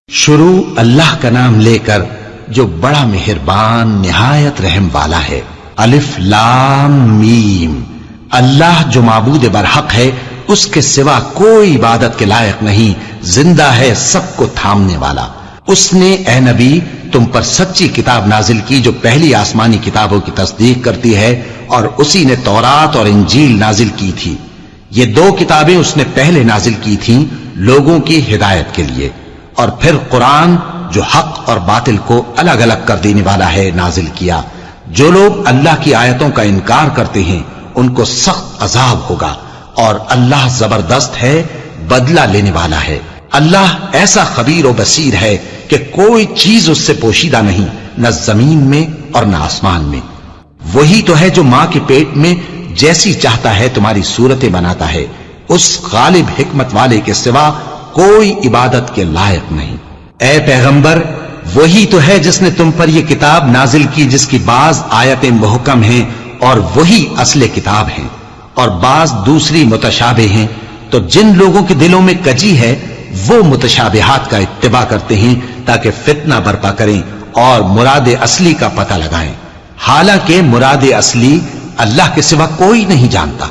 شروع اللہ کا نام لے کر جو بڑا مہربان نہایت رحم والا ہے۔ الف لام میم۔ اللہ جو معبود برحق ہے، اس کے سوا کوئی عبادت کے لائق نہیں، زندہ ہے، سب کو تھامنے والا۔ اس نے اے نبی تم پر سچی کتاب نازل کی جو پہلی آسمانی کتابوں کی تصدیق کرتی ہے، اور اسی نے تورات اور انجیل نازل کی تھی۔ یہ دو کتابیں اس نے پہلے نازل کی تھیں لوگوں کی ہدایت کے لیے، اور پھر قرآن جو حق اور باطل کو الگ الگ کر دینے والا ہے نازل کیا۔ جو لوگ اللہ کی آیتوں کا انکار کرتے ہیں ان کو سخت عذاب ہوگا، اور اللہ زبردست ہے، بدلہ لینے والا ہے۔ اللہ ایسا خبیر و بصیر ہے کہ کوئی چیز اس سے پوشیدہ نہیں، نہ زمین میں اور نہ آسمان میں۔ وہی تو ہے جو ماں کے پیٹ میں جیسی چاہتا ہے تمہاری صورتیں بناتا ہے، اس غالب حکمت والے کے سوا کوئی عبادت کے لائق نہیں۔ اے پیغمبر، وہی تو ہے جس نے تم پر یہ کتاب نازل کی جس کی بعض آیتیں محکم ہیں اور وہی اصل کتاب ہیں، اور بعض دوسری متشابہ ہیں۔ تو جن لوگوں کے دلوں میں کجی ہے وہ متشابہات کا اتباع کرتے ہیں تاکہ فتنہ برپا کریں اور مراد اصلی کا پتہ لگائیں، حالانکہ مراد اصلی اللہ کے سوا کوئی نہیں جانتا۔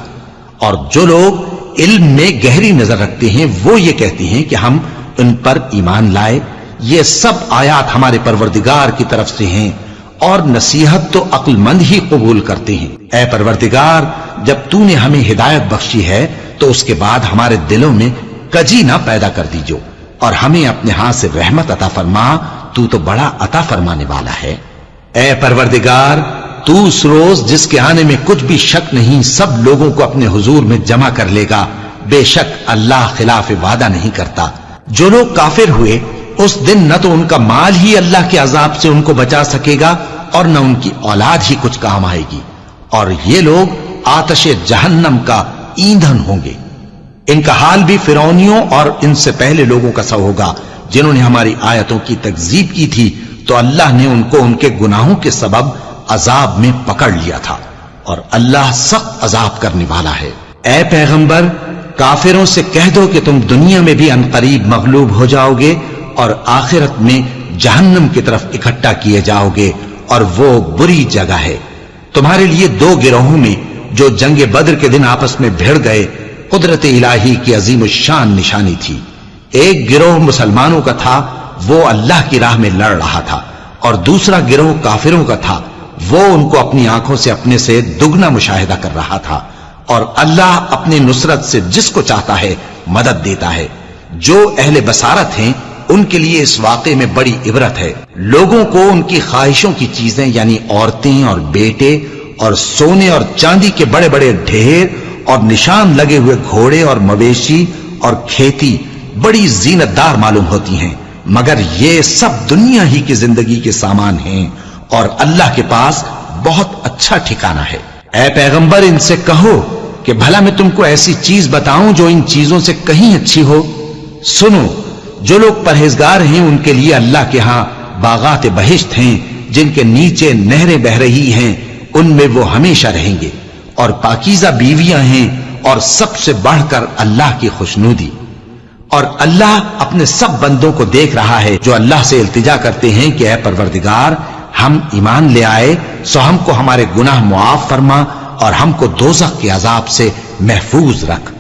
اور جو لوگ علم میں گہری نظر رکھتے ہیں وہ یہ کہتے ہیں کہ ہم ان پر ایمان لائے، یہ سب آیات ہمارے پروردگار کی طرف سے ہیں، اور نصیحت تو عقل مند ہی قبول کرتے ہیں۔ اے پروردگار، جب تو نے ہمیں ہدایت بخشی ہے تو اس کے بعد ہمارے دلوں میں کجی نہ پیدا کر دیجو، اور ہمیں اپنے ہاتھ سے رحمت عطا فرما، تو بڑا عطا فرمانے والا ہے۔ اے پروردگار، تو اس روز جس کے آنے میں کچھ بھی شک نہیں سب لوگوں کو اپنے حضور میں جمع کر لے گا، بے شک اللہ خلاف وعدہ نہیں کرتا۔ جو لوگ کافر ہوئے اس دن نہ تو ان کا مال ہی اللہ کے عذاب سے ان کو بچا سکے گا اور نہ ان کی اولاد ہی کچھ کام آئے گی، اور یہ لوگ آتش جہنم کا ایندھن ہوں گے۔ ان کا حال بھی فرعونیوں اور ان سے پہلے لوگوں کا سا ہوگا جنہوں نے ہماری آیتوں کی تکذیب کی تھی، تو اللہ نے ان کو ان کے گناہوں کے سبب عذاب میں پکڑ لیا تھا، اور اللہ سخت عذاب کرنے والا ہے۔ اے پیغمبر، کافروں سے کہہ دو کہ تم دنیا میں بھی عنقریب مغلوب ہو جاؤ گے اور آخرت میں جہنم کی طرف اکٹھا کیے جاؤ گے، اور وہ بری جگہ ہے۔ تمہارے لیے دو گروہوں میں جو جنگ بدر کے دن آپس میں بھڑ گئے قدرت الہی کی عظیم الشان نشانی تھی۔ ایک گروہ مسلمانوں کا تھا، وہ اللہ کی راہ میں لڑ رہا تھا، اور دوسرا گروہ کافروں کا تھا، وہ ان کو اپنی آنکھوں سے اپنے سے دگنا مشاہدہ کر رہا تھا۔ اور اللہ اپنی نصرت سے جس کو چاہتا ہے مدد دیتا ہے۔ جو اہل بصارت ہیں ان کے لیے اس واقعے میں بڑی عبرت ہے۔ لوگوں کو ان کی خواہشوں کی چیزیں یعنی عورتیں اور بیٹے اور سونے اور چاندی کے بڑے بڑے ڈھیر اور نشان لگے ہوئے گھوڑے اور مویشی اور کھیتی بڑی زینت دار معلوم ہوتی ہیں، مگر یہ سب دنیا ہی کی زندگی کے سامان ہیں، اور اللہ کے پاس بہت اچھا ٹھکانہ ہے۔ اے پیغمبر، ان سے کہو کہ بھلا میں تم کو ایسی چیز بتاؤں جو ان چیزوں سے کہیں اچھی ہو۔ سنو، جو لوگ پرہیزگار ہیں ان کے لیے اللہ کے ہاں باغات بہشت ہیں جن کے نیچے نہریں بہ رہی ہیں، ان میں وہ ہمیشہ رہیں گے، اور پاکیزہ بیویاں ہیں، اور سب سے بڑھ کر اللہ کی خوشنودی۔ اور اللہ اپنے سب بندوں کو دیکھ رہا ہے جو اللہ سے التجا کرتے ہیں کہ اے پروردگار، ہم ایمان لے آئے سو ہم کو ہمارے گناہ معاف فرما اور ہم کو دوزخ کے عذاب سے محفوظ رکھ۔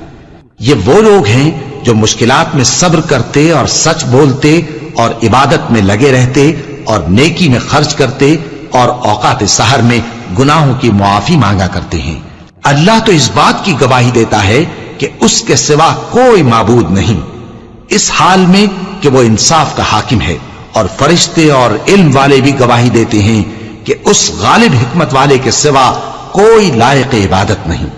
یہ وہ لوگ ہیں جو مشکلات میں صبر کرتے اور سچ بولتے اور عبادت میں لگے رہتے اور نیکی میں خرچ کرتے اور اوقات سحر میں گناہوں کی معافی مانگا کرتے ہیں۔ اللہ تو اس بات کی گواہی دیتا ہے کہ اس کے سوا کوئی معبود نہیں، اس حال میں کہ وہ انصاف کا حاکم ہے، اور فرشتے اور علم والے بھی گواہی دیتے ہیں کہ اس غالب حکمت والے کے سوا کوئی لائق عبادت نہیں۔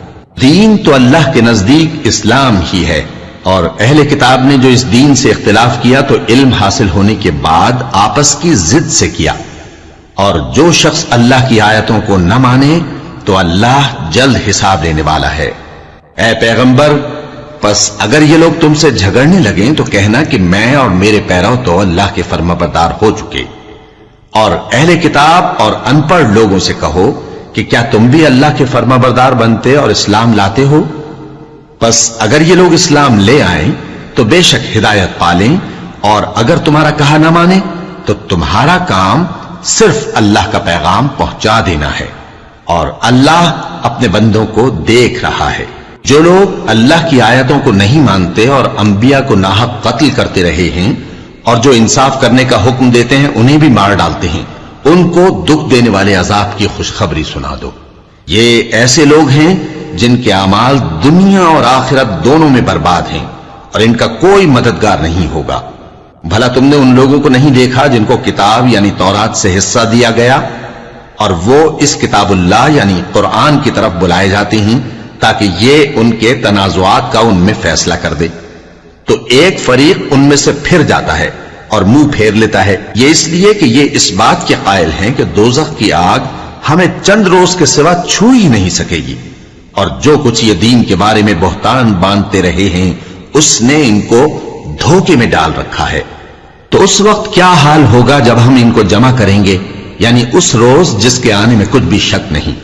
دین تو اللہ کے نزدیک اسلام ہی ہے، اور اہل کتاب نے جو اس دین سے اختلاف کیا تو علم حاصل ہونے کے بعد آپس کی ضد سے کیا، اور جو شخص اللہ کی آیتوں کو نہ مانے تو اللہ جلد حساب لینے والا ہے۔ اے پیغمبر، پس اگر یہ لوگ تم سے جھگڑنے لگیں تو کہنا کہ میں اور میرے پیرو تو اللہ کے فرمانبردار ہو چکے، اور اہل کتاب اور ان پڑھ لوگوں سے کہو کہ کیا تم بھی اللہ کے فرمانبردار بنتے اور اسلام لاتے ہو؟ پس اگر یہ لوگ اسلام لے آئیں تو بے شک ہدایت پالیں، اور اگر تمہارا کہا نہ مانے تو تمہارا کام صرف اللہ کا پیغام پہنچا دینا ہے، اور اللہ اپنے بندوں کو دیکھ رہا ہے۔ جو لوگ اللہ کی آیتوں کو نہیں مانتے اور انبیاء کو ناحق قتل کرتے رہے ہیں اور جو انصاف کرنے کا حکم دیتے ہیں انہیں بھی مار ڈالتے ہیں، ان کو دکھ دینے والے عذاب کی خوشخبری سنا دو۔ یہ ایسے لوگ ہیں جن کے اعمال دنیا اور آخرت دونوں میں برباد ہیں، اور ان کا کوئی مددگار نہیں ہوگا۔ بھلا تم نے ان لوگوں کو نہیں دیکھا جن کو کتاب یعنی تورات سے حصہ دیا گیا، اور وہ اس کتاب اللہ یعنی قرآن کی طرف بلائے جاتے ہیں تاکہ یہ ان کے تنازعات کا ان میں فیصلہ کر دے، تو ایک فریق ان میں سے پھر جاتا ہے اور منہ پھیر لیتا ہے، یہ اس لیے کہ یہ اس بات کے قائل ہیں کہ دوزخ کی آگ ہمیں چند روز کے سوا چھو ہی نہیں سکے گی، اور جو کچھ یہ دین کے بارے میں بہتان باندھتے رہے ہیں اس نے ان کو دھوکے میں ڈال رکھا ہے۔ تو اس وقت کیا حال ہوگا جب ہم ان کو جمع کریں گے، یعنی اس روز جس کے آنے میں کچھ بھی شک نہیں،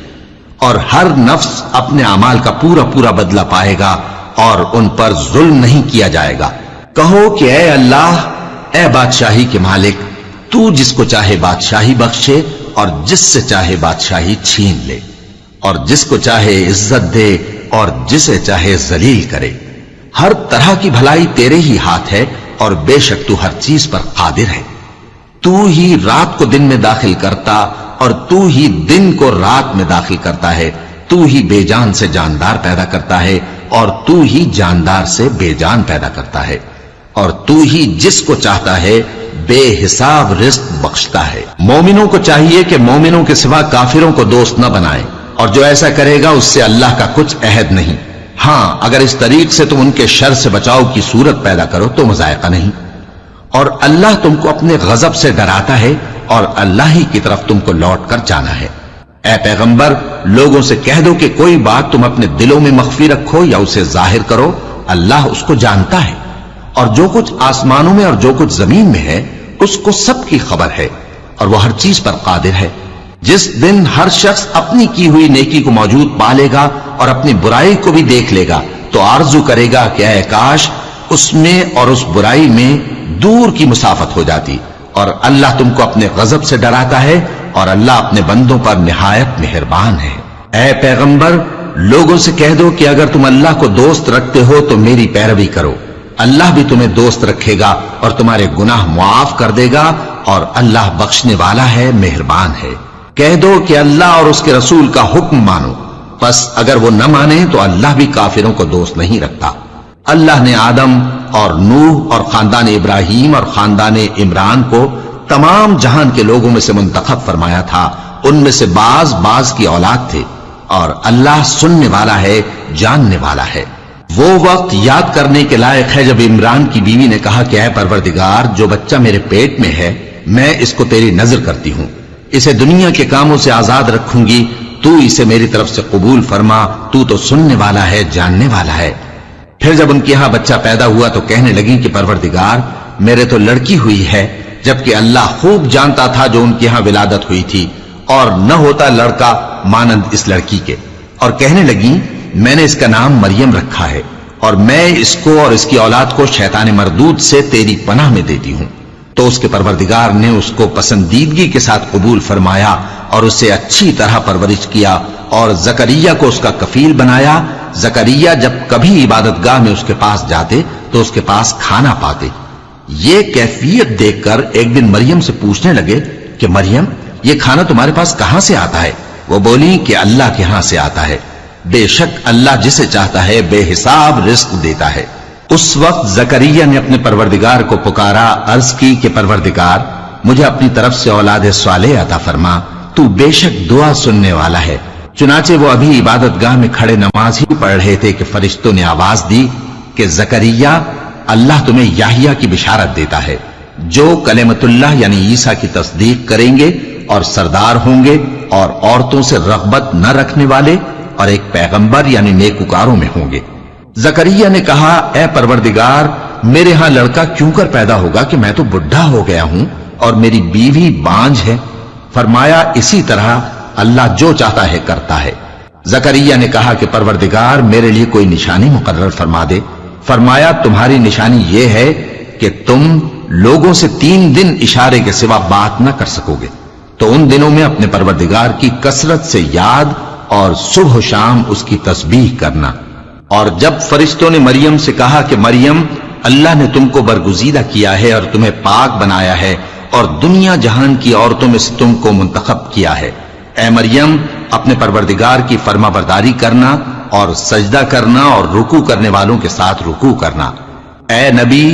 اور ہر نفس اپنے اعمال کا پورا پورا بدلہ پائے گا اور ان پر ظلم نہیں کیا جائے گا۔ کہو کہ اے اللہ، اے بادشاہی کے مالک، تو جس کو چاہے بادشاہی بخشے اور جس سے چاہے بادشاہی چھین لے، اور جس کو چاہے عزت دے اور جسے چاہے ذلیل کرے۔ ہر طرح کی بھلائی تیرے ہی ہاتھ ہے، اور بے شک تو ہر چیز پر قادر ہے۔ تو ہی رات کو دن میں داخل کرتا اور تو ہی دن کو رات میں داخل کرتا ہے، تو ہی بے جان سے جاندار پیدا کرتا ہے اور تو ہی جاندار سے بے جان پیدا کرتا ہے، اور تو ہی جس کو چاہتا ہے بے حساب رزق بخشتا ہے۔ مومنوں کو چاہیے کہ مومنوں کے سوا کافروں کو دوست نہ بنائیں، اور جو ایسا کرے گا اس سے اللہ کا کچھ عہد نہیں۔ ہاں، اگر اس طریق سے تم ان کے شر سے بچاؤ کی صورت پیدا کرو تو مذائقہ نہیں، اور اللہ تم کو اپنے غضب سے ڈراتا ہے اور اللہ ہی کی طرف تم کو لوٹ کر جانا ہے۔ اے پیغمبر، لوگوں سے کہہ دو کہ کوئی بات تم اپنے دلوں میں مخفی رکھو یا اسے ظاہر کرو، اللہ اس کو جانتا ہے، اور جو کچھ آسمانوں میں اور جو کچھ زمین میں ہے اس کو سب کی خبر ہے، اور وہ ہر چیز پر قادر ہے۔ جس دن ہر شخص اپنی کی ہوئی نیکی کو موجود پا لے گا اور اپنی برائی کو بھی دیکھ لے گا تو آرزو کرے گا کہ اے کاش اس میں اور اس برائی میں دور کی مسافت ہو جاتی، اور اللہ تم کو اپنے غضب سے ڈراتا ہے، اور اللہ اپنے بندوں پر نہایت مہربان ہے۔ اے پیغمبر، لوگوں سے کہہ دو کہ اگر تم اللہ کو دوست رکھتے ہو تو میری پیروی کرو، اللہ بھی تمہیں دوست رکھے گا اور تمہارے گناہ معاف کر دے گا، اور اللہ بخشنے والا ہے، مہربان ہے۔ کہہ دو کہ اللہ اور اس کے رسول کا حکم مانو، پس اگر وہ نہ مانے تو اللہ بھی کافروں کو دوست نہیں رکھتا۔ اللہ نے آدم اور نوح اور خاندان ابراہیم اور خاندان عمران کو تمام جہان کے لوگوں میں سے منتخب فرمایا تھا، ان میں سے بعض کی اولاد تھے، اور اللہ سننے والا ہے، جاننے والا ہے۔ وہ وقت یاد کرنے کے لائق ہے جب عمران کی بیوی نے کہا کہ اے پروردگار، جو بچہ میرے پیٹ میں ہے میں اس کو تیری نظر کرتی ہوں، اسے دنیا کے کاموں سے آزاد رکھوں گی، تو اسے میری طرف سے قبول فرما، تو تو سننے والا ہے، جاننے والا ہے۔ پھر جب ان کے ہاں بچہ پیدا ہوا تو کہنے لگی کہ پروردگار، میرے تو لڑکی ہوئی ہے، جبکہ اللہ خوب جانتا تھا جو ان کے ہاں ولادت ہوئی تھی، اور نہ ہوتا لڑکا مانند اس لڑکی کے، اور کہنے لگی میں نے اس کا نام مریم رکھا ہے، اور میں اس کو اور اس کی اولاد کو شیطان مردود سے تیری پناہ میں دیتی ہوں۔ تو اس کے پروردگار نے اس کو پسندیدگی کے ساتھ قبول فرمایا اور اسے اچھی طرح پرورش کیا، اور زکریا کو اس کا کفیل بنایا۔ زکریا جب کبھی عبادت گاہ میں اس کے پاس جاتے تو اس کے پاس کھانا پاتے۔ یہ کیفیت دیکھ کر ایک دن مریم سے پوچھنے لگے کہ مریم، یہ کھانا تمہارے پاس کہاں سے آتا ہے؟ وہ بولی کہ اللہ کے ہاں سے آتا ہے، بے شک اللہ جسے چاہتا ہے بے حساب رزق دیتا ہے۔ اس وقت زکریا نے اپنے پروردگار کو پکارا، عرض کی کہ پروردگار، مجھے اپنی طرف سے اولاد صالح عطا فرما، تو بے شک دعا سننے والا ہے۔ چنانچہ وہ ابھی عبادت گاہ میں کھڑے نماز ہی پڑھ رہے تھے کہ فرشتوں نے آواز دی کہ زکریا، اللہ تمہیں یحییٰ کی بشارت دیتا ہے، جو کلمۃ اللہ یعنی عیسیٰ کی تصدیق کریں گے اور سردار ہوں گے اور عورتوں سے رغبت نہ رکھنے والے اور ایک پیغمبر یعنی نیکوکاروں میں ہوں گے۔ زکریا نے کہا، اے پروردگار، میرے ہاں لڑکا کیوں کر پیدا ہوگا کہ میں تو بڈھا ہو گیا ہوں اور میری بیوی بانجھ ہے؟ فرمایا، اسی طرح اللہ جو چاہتا ہے کرتا ہے۔ زکریا نے کہا کہ پروردگار، میرے لیے کوئی نشانی مقرر فرما دے۔ فرمایا، تمہاری نشانی یہ ہے کہ تم لوگوں سے 3 دن اشارے کے سوا بات نہ کر سکو گے، تو ان دنوں میں اپنے پروردگار کی کثرت سے یاد اور صبح و شام اس کی تسبیح کرنا۔ اور جب فرشتوں نے مریم سے کہا کہ مریم، اللہ نے تم کو برگزیدہ کیا ہے اور تمہیں پاک بنایا ہے اور دنیا جہان کی عورتوں میں سے تم کو منتخب کیا ہے، اے مریم اپنے پروردگار کی فرما برداری کرنا اور سجدہ کرنا اور رکوع کرنے والوں کے ساتھ رکوع کرنا۔ اے نبی،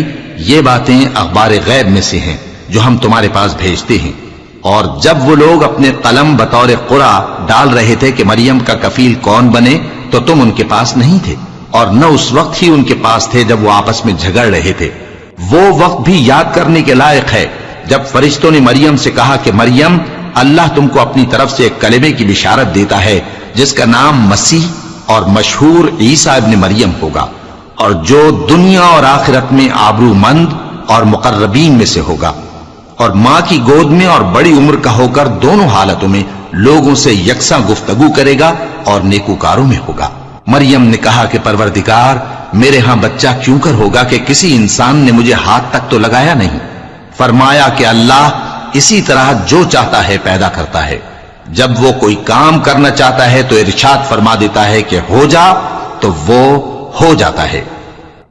یہ باتیں اخبار غیب میں سے ہیں جو ہم تمہارے پاس بھیجتے ہیں۔ اور جب وہ لوگ اپنے قلم بطور قرعہ ڈال رہے تھے کہ مریم کا کفیل کون بنے، تو تم ان کے پاس نہیں تھے، اور نہ اس وقت ہی ان کے پاس تھے جب وہ آپس میں جھگڑ رہے تھے۔ وہ وقت بھی یاد کرنے کے لائق ہے جب فرشتوں نے مریم سے کہا کہ مریم، اللہ تم کو اپنی طرف سے ایک کلمے کی بشارت دیتا ہے جس کا نام مسیح اور مشہور عیسیٰ ابن مریم ہوگا، اور جو دنیا اور آخرت میں آبرو مند اور مقربین میں سے ہوگا، اور ماں کی گود میں اور بڑی عمر کا ہو کر دونوں حالتوں میں لوگوں سے یکساں گفتگو کرے گا اور نیکوکاروں میں ہوگا۔ مریم نے کہا کہ پروردگار، میرے ہاں بچہ کیوں کر ہوگا کہ کسی انسان نے مجھے ہاتھ تک تو لگایا نہیں؟ فرمایا کہ اللہ اسی طرح جو چاہتا ہے پیدا کرتا ہے، جب وہ کوئی کام کرنا چاہتا ہے تو ارشاد فرما دیتا ہے کہ ہو جا، تو وہ ہو جاتا ہے۔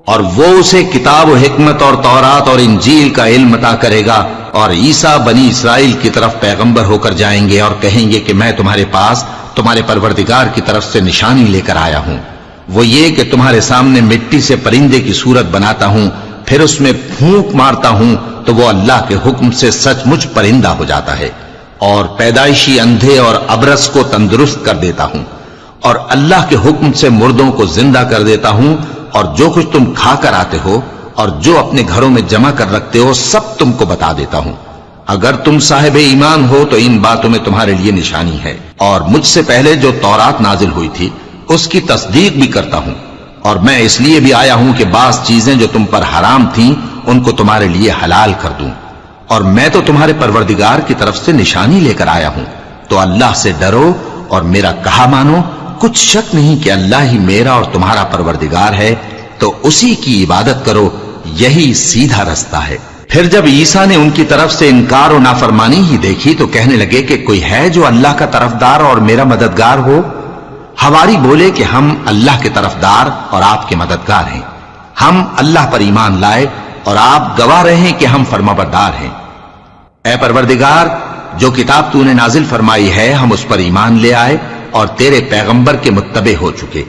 اور وہ اسے کتاب و حکمت اور تورات اور انجیل کا علم عطا کرے گا، اور عیسیٰ بنی اسرائیل کی طرف پیغمبر ہو کر جائیں گے اور کہیں گے کہ میں تمہارے پاس تمہارے پروردگار کی طرف سے نشانی لے کر آیا ہوں، وہ یہ کہ تمہارے سامنے مٹی سے پرندے کی صورت بناتا ہوں، پھر اس میں پھونک مارتا ہوں تو وہ اللہ کے حکم سے سچ مچ پرندہ ہو جاتا ہے، اور پیدائشی اندھے اور ابرص کو تندرست کر دیتا ہوں، اور اللہ کے حکم سے مردوں کو زندہ کر دیتا ہوں، اور جو کچھ تم کھا کر آتے ہو اور جو اپنے گھروں میں جمع کر رکھتے ہو سب تم کو بتا دیتا ہوں۔ اگر تم صاحب ایمان ہو تو ان باتوں میں تمہارے لیے نشانی ہے، اور مجھ سے پہلے جو تورات نازل ہوئی تھی اس کی تصدیق بھی کرتا ہوں، اور میں اس لیے بھی آیا ہوں کہ بعض چیزیں جو تم پر حرام تھیں ان کو تمہارے لیے حلال کر دوں، اور میں تو تمہارے پروردگار کی طرف سے نشانی لے کر آیا ہوں، تو اللہ سے ڈرو اور میرا کہا مانو۔ کچھ شک نہیں کہ اللہ ہی میرا اور تمہارا پروردگار ہے، تو اسی کی عبادت کرو، یہی سیدھا رستہ ہے۔ پھر جب عیسیٰ نے ان کی طرف سے انکار و نافرمانی ہی دیکھی تو کہنے لگے کہ کوئی ہے جو اللہ کا طرفدار اور میرا مددگار ہو؟ حواری بولے کہ ہم اللہ کے طرفدار اور آپ کے مددگار ہیں، ہم اللہ پر ایمان لائے اور آپ گواہ رہے ہیں کہ ہم فرمانبردار ہیں۔ اے پروردگار، جو کتاب تو نے نازل فرمائی ہے ہم اس پر ایمان لے آئے اور تیرے پیغمبر کے متبع ہو چکے،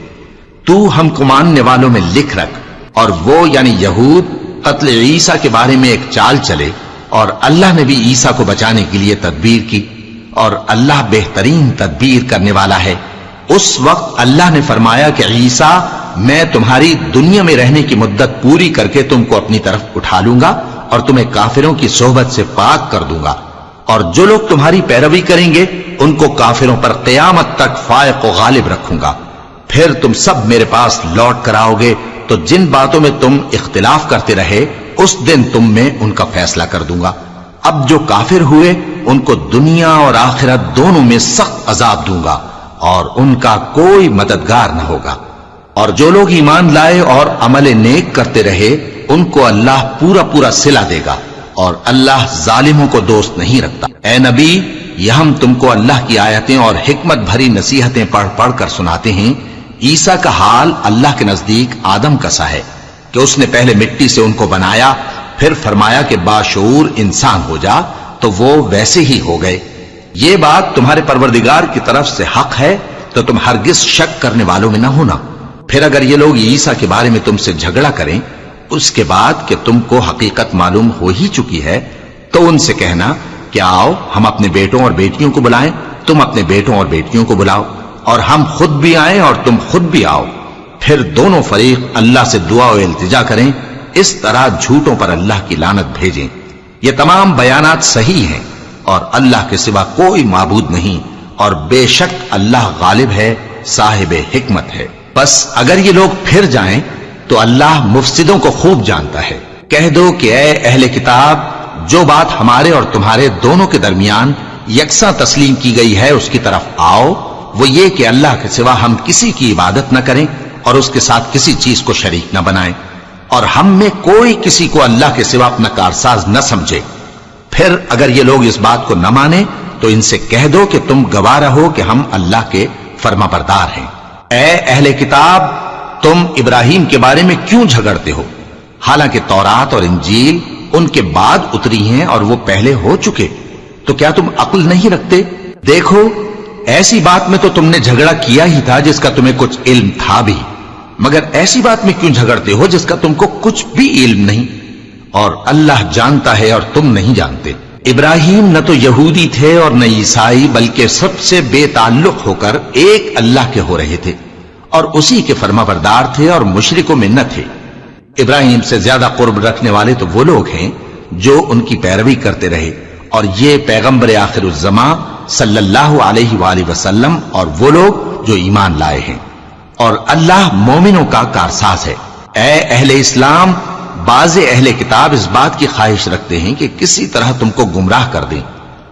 تو ہم کو ماننے والوں میں لکھ رکھ۔ اور وہ یعنی یہود قتل عیسیٰ کے بارے میں ایک چال چلے، اور اللہ نے بھی عیسیٰ کو بچانے کے لیے تدبیر کی، اور اللہ بہترین تدبیر کرنے والا ہے۔ اس وقت اللہ نے فرمایا کہ عیسیٰ، میں تمہاری دنیا میں رہنے کی مدت پوری کر کے تم کو اپنی طرف اٹھا لوں گا اور تمہیں کافروں کی صحبت سے پاک کر دوں گا، اور جو لوگ تمہاری پیروی کریں گے ان کو کافروں پر قیامت تک فائق و غالب رکھوں گا۔ پھر تم سب میرے پاس لوٹ کر آؤ گے، تو جن باتوں میں تم اختلاف کرتے رہے اس دن تم میں ان کا فیصلہ کر دوں گا۔ اب جو کافر ہوئے ان کو دنیا اور آخرت دونوں میں سخت عذاب دوں گا، اور ان کا کوئی مددگار نہ ہوگا۔ اور جو لوگ ایمان لائے اور عمل نیک کرتے رہے ان کو اللہ پورا پورا صلہ دے گا، اور اللہ ظالموں کو دوست نہیں رکھتا۔ اے نبی، یہ ہم تم کو اللہ کی آیتیں اور حکمت بھری نصیحتیں پڑھ پڑھ کر سناتے ہیں۔ عیسیٰ کا حال اللہ کے نزدیک آدم کا سا ہے کہ اس نے پہلے مٹی سے ان کو بنایا، پھر فرمایا کہ باشعور انسان ہو جا، تو وہ ویسے ہی ہو گئے۔ یہ بات تمہارے پروردگار کی طرف سے حق ہے، تو تم ہرگز شک کرنے والوں میں نہ ہونا۔ پھر اگر یہ لوگ عیسیٰ کے بارے میں تم سے جھگڑا کریں اس کے بعد کہ تم کو حقیقت معلوم ہو ہی چکی ہے، تو ان سے کہنا کہ آؤ ہم اپنے بیٹوں اور بیٹیوں کو بلائیں، تم اپنے بیٹوں اور بیٹیوں کو بلاؤ، اور ہم خود بھی آئیں اور تم خود بھی آؤ، پھر دونوں فریق اللہ سے دعا و التجا کریں، اس طرح جھوٹوں پر اللہ کی لعنت بھیجیں۔ یہ تمام بیانات صحیح ہیں، اور اللہ کے سوا کوئی معبود نہیں، اور بے شک اللہ غالب ہے، صاحب حکمت ہے۔ بس اگر یہ لوگ پھر جائیں تو اللہ مفسدوں کو خوب جانتا ہے۔ کہہ دو کہ اے اہل کتاب، جو بات ہمارے اور تمہارے دونوں کے درمیان یکساں تسلیم کی گئی ہے اس کی طرف آؤ، وہ یہ کہ اللہ کے سوا ہم کسی کی عبادت نہ کریں اور اس کے ساتھ کسی چیز کو شریک نہ بنائیں۔ اور ہم میں کوئی کسی کو اللہ کے سوا اپنا کارساز نہ سمجھے۔ پھر اگر یہ لوگ اس بات کو نہ مانے تو ان سے کہہ دو کہ تم گواہ رہو کہ ہم اللہ کے فرما بردار ہیں۔ اے اہل کتاب، تم ابراہیم کے بارے میں کیوں جھگڑتے ہو؟ حالانکہ تورات اور انجیل ان کے بعد اتری ہیں اور وہ پہلے ہو چکے، تو کیا تم عقل نہیں رکھتے؟ دیکھو، ایسی بات میں تو تم نے جھگڑا کیا ہی تھا جس کا تمہیں کچھ علم تھا بھی، مگر ایسی بات میں کیوں جھگڑتے ہو جس کا تم کو کچھ بھی علم نہیں؟ اور اللہ جانتا ہے اور تم نہیں جانتے۔ ابراہیم نہ تو یہودی تھے اور نہ عیسائی، بلکہ سب سے بے تعلق ہو کر ایک اللہ کے ہو رہے تھے اور اسی کے فرما بردار تھے اور مشرکوں میں نہ تھے۔ ابراہیم سے زیادہ قرب رکھنے والے تو وہ لوگ ہیں جو ان کی پیروی کرتے رہے، اور یہ پیغمبر آخر الزماں صلی اللہ علیہ وآلہ وسلم اور وہ لوگ جو ایمان لائے ہیں، اور اللہ مومنوں کا کارساز ہے۔ اے اہل اسلام، بعض اہل کتاب اس بات کی خواہش رکھتے ہیں کہ کسی طرح تم کو گمراہ کر دیں،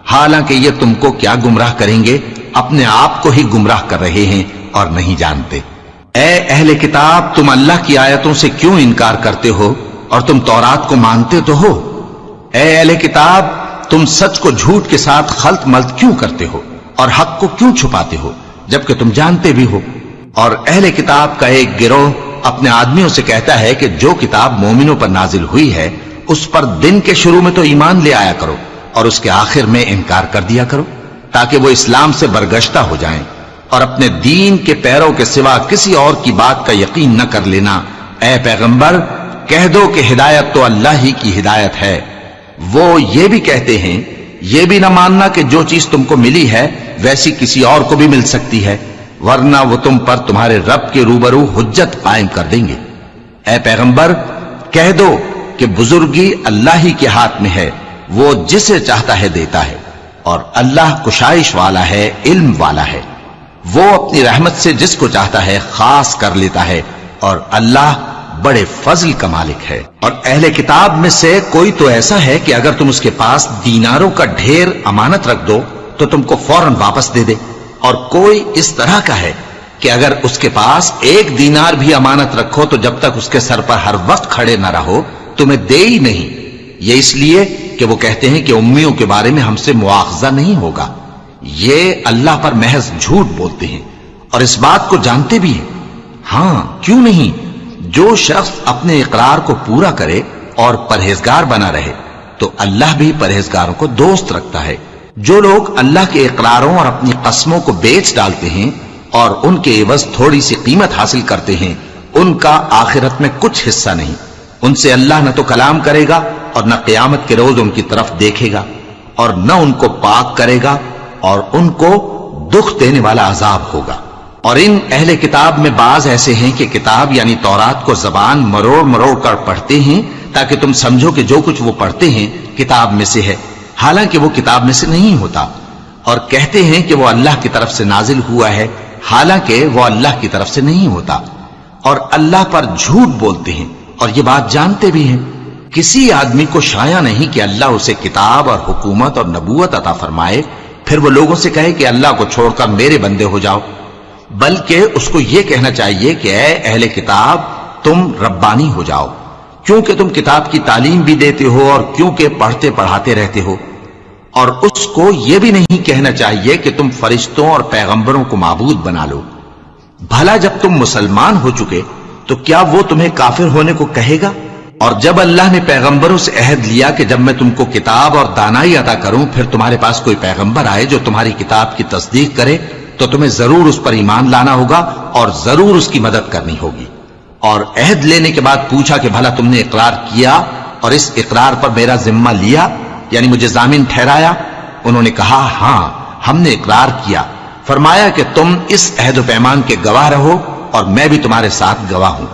حالانکہ یہ تم کو کیا گمراہ کریں گے، اپنے آپ کو ہی گمراہ کر رہے ہیں اور نہیں جانتے۔ اے اہل کتاب، تم اللہ کی آیتوں سے کیوں انکار کرتے ہو اور تم تورات کو مانتے تو ہو؟ اے اہل کتاب، تم سچ کو جھوٹ کے ساتھ خلط ملط کیوں کرتے ہو اور حق کو کیوں چھپاتے ہو جبکہ تم جانتے بھی ہو؟ اور اہل کتاب کا ایک گروہ اپنے آدمیوں سے کہتا ہے کہ جو کتاب مومنوں پر نازل ہوئی ہے اس پر دن کے شروع میں تو ایمان لے آیا کرو اور اس کے آخر میں انکار کر دیا کرو، تاکہ وہ اسلام سے برگشتہ ہو جائیں، اور اپنے دین کے پیروں کے سوا کسی اور کی بات کا یقین نہ کر لینا۔ اے پیغمبر، کہہ دو کہ ہدایت تو اللہ ہی کی ہدایت ہے۔ وہ یہ بھی کہتے ہیں، یہ بھی نہ ماننا کہ جو چیز تم کو ملی ہے ویسی کسی اور کو بھی مل سکتی ہے، ورنہ وہ تم پر تمہارے رب کے روبرو حجت قائم کر دیں گے۔ اے پیغمبر، کہہ دو کہ بزرگی اللہ ہی کے ہاتھ میں ہے، وہ جسے چاہتا ہے دیتا ہے، اور اللہ کشائش والا ہے، علم والا ہے، وہ اپنی رحمت سے جس کو چاہتا ہے خاص کر لیتا ہے، اور اللہ بڑے فضل کا مالک ہے۔ اور اہل کتاب میں سے کوئی تو ایسا ہے کہ اگر تم اس کے پاس دیناروں کا ڈھیر امانت رکھ دو تو تم کو فوراً واپس دے دے، اور کوئی اس طرح کا ہے کہ اگر اس کے پاس 1 دینار بھی امانت رکھو تو جب تک اس کے سر پر ہر وقت کھڑے نہ رہو تمہیں دے ہی نہیں۔ یہ اس لیے کہ وہ کہتے ہیں کہ امیوں کے بارے میں ہم سے مواخذہ نہیں ہوگا۔ یہ اللہ پر محض جھوٹ بولتے ہیں اور اس بات کو جانتے بھی ہیں۔ ہاں، کیوں نہیں؟ جو شخص اپنے اقرار کو پورا کرے اور پرہیزگار بنا رہے تو اللہ بھی پرہیزگاروں کو دوست رکھتا ہے۔ جو لوگ اللہ کے اقراروں اور اپنی قسموں کو بیچ ڈالتے ہیں اور ان کے عوض تھوڑی سی قیمت حاصل کرتے ہیں، ان کا آخرت میں کچھ حصہ نہیں۔ ان سے اللہ نہ تو کلام کرے گا اور نہ قیامت کے روز ان کی طرف دیکھے گا، اور نہ ان کو پاک کرے گا، اور ان کو دکھ دینے والا عذاب ہوگا۔ اور ان اہل کتاب میں بعض ایسے ہیں کہ کتاب یعنی تورات کو زبان مروڑ مروڑ کر پڑھتے ہیں تاکہ تم سمجھو کہ جو کچھ وہ پڑھتے ہیں کتاب میں سے ہے، حالانکہ وہ کتاب میں سے نہیں ہوتا، اور کہتے ہیں کہ وہ اللہ کی طرف سے نازل ہوا ہے، حالانکہ وہ اللہ کی طرف سے نہیں ہوتا، اور اللہ پر جھوٹ بولتے ہیں اور یہ بات جانتے بھی ہیں۔ کسی آدمی کو شایع نہیں کہ اللہ اسے کتاب اور حکومت اور نبوت عطا فرمائے پھر وہ لوگوں سے کہے کہ اللہ کو چھوڑ کر میرے بندے ہو جاؤ، بلکہ اس کو یہ کہنا چاہیے کہ اے اہل کتاب، تم ربانی ہو جاؤ، کیونکہ تم کتاب کی تعلیم بھی دیتے ہو اور کیونکہ پڑھتے پڑھاتے رہتے ہو۔ اور اس کو یہ بھی نہیں کہنا چاہیے کہ تم فرشتوں اور پیغمبروں کو معبود بنا لو۔ بھلا جب تم مسلمان ہو چکے تو کیا وہ تمہیں کافر ہونے کو کہے گا؟ اور جب اللہ نے پیغمبروں سے عہد لیا کہ جب میں تم کو کتاب اور دانائی عطا کروں پھر تمہارے پاس کوئی پیغمبر آئے جو تمہاری کتاب کی تصدیق کرے تو تمہیں ضرور اس پر ایمان لانا ہوگا اور ضرور اس کی مدد کرنی ہوگی۔ اور عہد لینے کے بعد پوچھا کہ بھلا تم نے اقرار کیا اور اس اقرار پر میرا ذمہ لیا، یعنی مجھے ضامن ٹھہرایا؟ انہوں نے کہا ہاں، ہم نے اقرار کیا۔ فرمایا کہ تم اس عہد و پیمان کے گواہ رہو اور میں بھی تمہارے ساتھ گواہ ہوں۔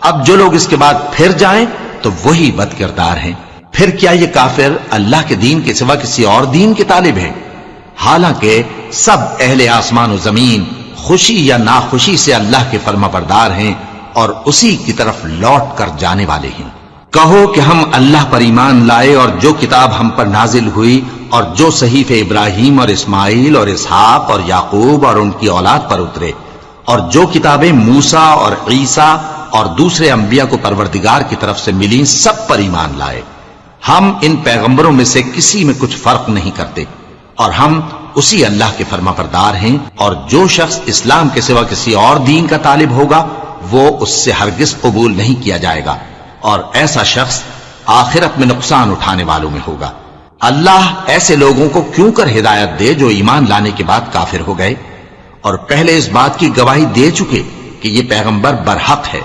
اب جو لوگ اس کے بعد پھر جائیں تو وہی بد کردار ہیں۔ پھر کیا یہ کافر اللہ کے دین کے سوا کسی اور دین کے طالب ہیں؟ حالانکہ سب اہل آسمان و زمین خوشی یا ناخوشی سے اللہ کے فرما بردار ہیں اور اسی کی طرف لوٹ کر جانے والے ہیں۔ کہو کہ ہم اللہ پر ایمان لائے اور جو کتاب ہم پر نازل ہوئی اور جو صحیفے ابراہیم اور اسماعیل اور اسحاق اور یعقوب اور ان کی اولاد پر اترے، اور جو کتابیں موسیٰ اور عیسیٰ اور دوسرے انبیاء کو پروردگار کی طرف سے ملی سب پر ایمان لائے۔ ہم ان پیغمبروں میں سے کسی میں کچھ فرق نہیں کرتے، اور ہم اسی اللہ کے فرما بردار ہیں، اور جو شخص اسلام کے سوا کسی اور دین کا طالب ہوگا وہ اس سے ہرگز قبول نہیں کیا جائے گا، اور ایسا شخص آخرت میں نقصان اٹھانے والوں میں ہوگا۔ اللہ ایسے لوگوں کو کیوں کر ہدایت دے جو ایمان لانے کے بعد کافر ہو گئے اور پہلے اس بات کی گواہی دے چکے کہ یہ پیغمبر برحق ہے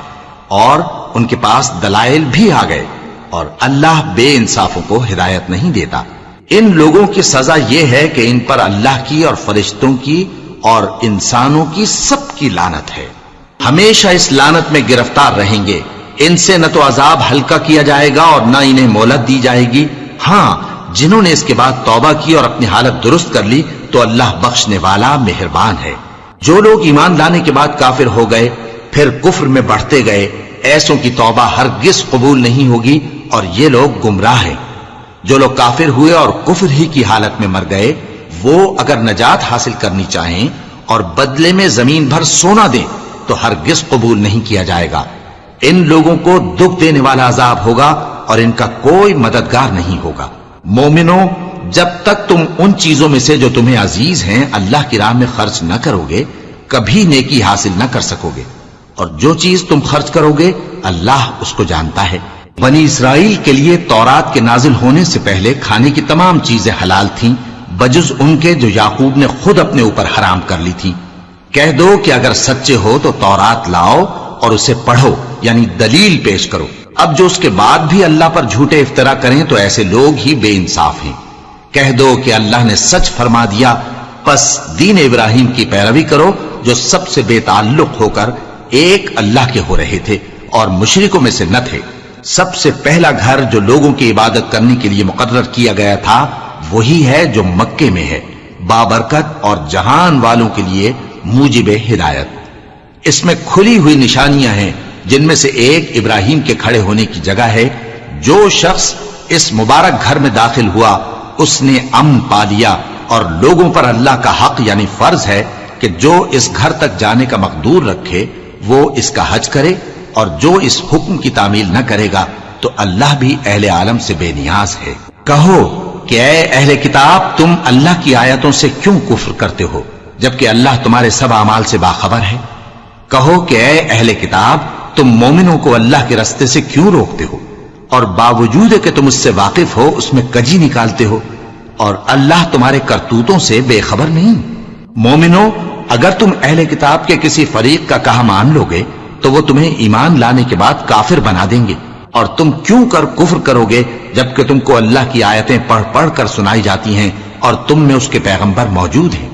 اور ان کے پاس دلائل بھی آ گئے، اور اللہ بے انصافوں کو ہدایت نہیں دیتا۔ ان لوگوں کی سزا یہ ہے کہ ان پر اللہ کی اور فرشتوں کی اور انسانوں کی سب کی لعنت ہے، ہمیشہ اس لعنت میں گرفتار رہیں گے۔ ان سے نہ تو عذاب ہلکا کیا جائے گا اور نہ انہیں مہلت دی جائے گی۔ ہاں، جنہوں نے اس کے بعد توبہ کی اور اپنی حالت درست کر لی تو اللہ بخشنے والا مہربان ہے۔ جو لوگ ایمان لانے کے بعد کافر ہو گئے پھر کفر میں بڑھتے گئے، ایسوں کی توبہ ہرگز قبول نہیں ہوگی اور یہ لوگ گمراہ ہیں۔ جو لوگ کافر ہوئے اور کفر ہی کی حالت میں مر گئے، وہ اگر نجات حاصل کرنی چاہیں اور بدلے میں زمین بھر سونا دیں تو ہرگز قبول نہیں کیا جائے گا۔ ان لوگوں کو دکھ دینے والا عذاب ہوگا اور ان کا کوئی مددگار نہیں ہوگا۔ مومنو، جب تک تم ان چیزوں میں سے جو تمہیں عزیز ہیں اللہ کی راہ میں خرچ نہ کرو گے کبھی نیکی حاصل نہ کر سکو گے، اور جو چیز تم خرچ کرو گے اللہ اس کو جانتا ہے۔ بنی اسرائیل کے لیے تورات کے نازل ہونے سے پہلے کھانے کی تمام چیزیں حلال تھیں بجز ان کے جو یعقوب نے خود اپنے اوپر حرام کر لی تھی۔ کہہ دو کہ اگر سچے ہو تو تورات لاؤ اور اسے پڑھو، یعنی دلیل پیش کرو۔ اب جو اس کے بعد بھی اللہ پر جھوٹے افطرا کریں تو ایسے لوگ ہی بے انصاف ہیں۔ کہہ دو کہ اللہ نے سچ فرما دیا، پس دین ابراہیم کی پیروی کرو جو سب سے بے تعلق ہو کر ایک اللہ کے ہو رہے تھے اور مشرکوں میں سے نہ تھے۔ سب سے پہلا گھر جو لوگوں کی عبادت کرنے کے لیے مقرر کیا گیا تھا وہی ہے جو مکے میں ہے، بابرکت اور جہان والوں کے لیے موجب ہدایت۔ اس میں کھلی ہوئی نشانیاں ہیں جن میں سے ایک ابراہیم کے کھڑے ہونے کی جگہ ہے۔ جو شخص اس مبارک گھر میں داخل ہوا اس نے امن پا لیا، اور لوگوں پر اللہ کا حق یعنی فرض ہے کہ جو اس گھر تک جانے کا مقدور رکھے وہ اس کا حج کرے، اور جو اس حکم کی تعمیل نہ کرے گا تو اللہ بھی اہل عالم سے بے نیاز ہے۔ کہو کہ اے اہل کتاب، تم اللہ کی آیتوں سے کیوں کفر کرتے ہو جبکہ اللہ تمہارے سب اعمال سے باخبر ہے؟ کہو کہ اے اہل کتاب، تم مومنوں کو اللہ کے رستے سے کیوں روکتے ہو اور باوجود کہ تم اس سے واقف ہو اس میں کجی نکالتے ہو، اور اللہ تمہارے کرتوتوں سے بے خبر نہیں؟ مومنو، اگر تم اہل کتاب کے کسی فریق کا کہا مان لو گے تو وہ تمہیں ایمان لانے کے بعد کافر بنا دیں گے، اور تم کیوں کر کفر کرو گے جبکہ تم کو اللہ کی آیتیں پڑھ پڑھ کر سنائی جاتی ہیں اور تم میں اس کے پیغمبر موجود ہیں۔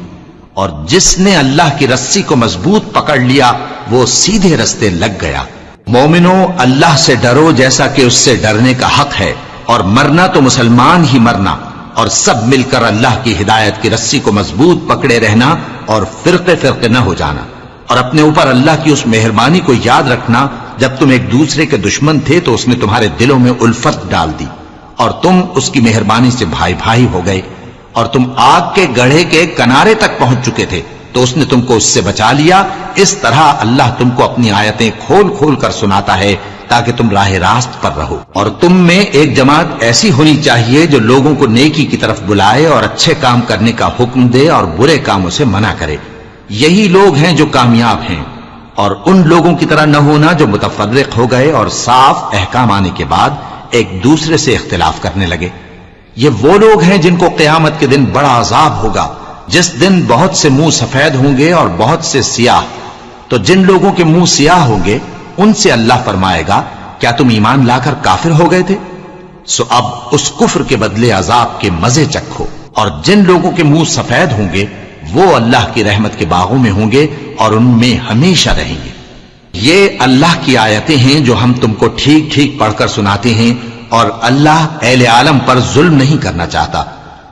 اور جس نے اللہ کی رسی کو مضبوط پکڑ لیا وہ سیدھے رستے لگ گیا۔ مومنو، اللہ سے ڈرو جیسا کہ اس سے ڈرنے کا حق ہے، اور مرنا تو مسلمان ہی مرنا، اور سب مل کر اللہ کی ہدایت کی رسی کو مضبوط پکڑے رہنا اور فرقے فرقے نہ ہو جانا، اور اپنے اوپر اللہ کی اس مہربانی کو یاد رکھنا جب تم ایک دوسرے کے دشمن تھے تو اس نے تمہارے دلوں میں الفت ڈال دی اور تم اس کی مہربانی سے بھائی بھائی ہو گئے، اور تم آگ کے گڑھے کے کنارے تک پہنچ چکے تھے تو اس نے تم کو اس سے بچا لیا۔ اس طرح اللہ تم کو اپنی آیتیں کھول کھول کر سناتا ہے تاکہ تم راہ راست پر رہو۔ اور تم میں ایک جماعت ایسی ہونی چاہیے جو لوگوں کو نیکی کی طرف بلائے اور اچھے کام کرنے کا حکم دے اور برے کاموں سے منع کرے۔ یہی لوگ ہیں جو کامیاب ہیں، اور ان لوگوں کی طرح نہ ہونا جو متفرق ہو گئے اور صاف احکام آنے کے بعد ایک دوسرے سے اختلاف کرنے لگے۔ یہ وہ لوگ ہیں جن کو قیامت کے دن بڑا عذاب ہوگا، جس دن بہت سے منہ سفید ہوں گے اور بہت سے سیاہ۔ تو جن لوگوں کے منہ سیاہ ہوں گے ان سے اللہ فرمائے گا، کیا تم ایمان لا کر کافر ہو گئے تھے؟ سو اب اس کفر کے بدلے عذاب کے مزے چکھو۔ اور جن لوگوں کے منہ سفید ہوں گے وہ اللہ کی رحمت کے باغوں میں ہوں گے اور ان میں ہمیشہ رہیں گے۔ یہ اللہ کی آیتیں ہیں جو ہم تم کو ٹھیک ٹھیک پڑھ کر سناتے ہیں، اور اللہ اہل عالم پر ظلم نہیں کرنا چاہتا،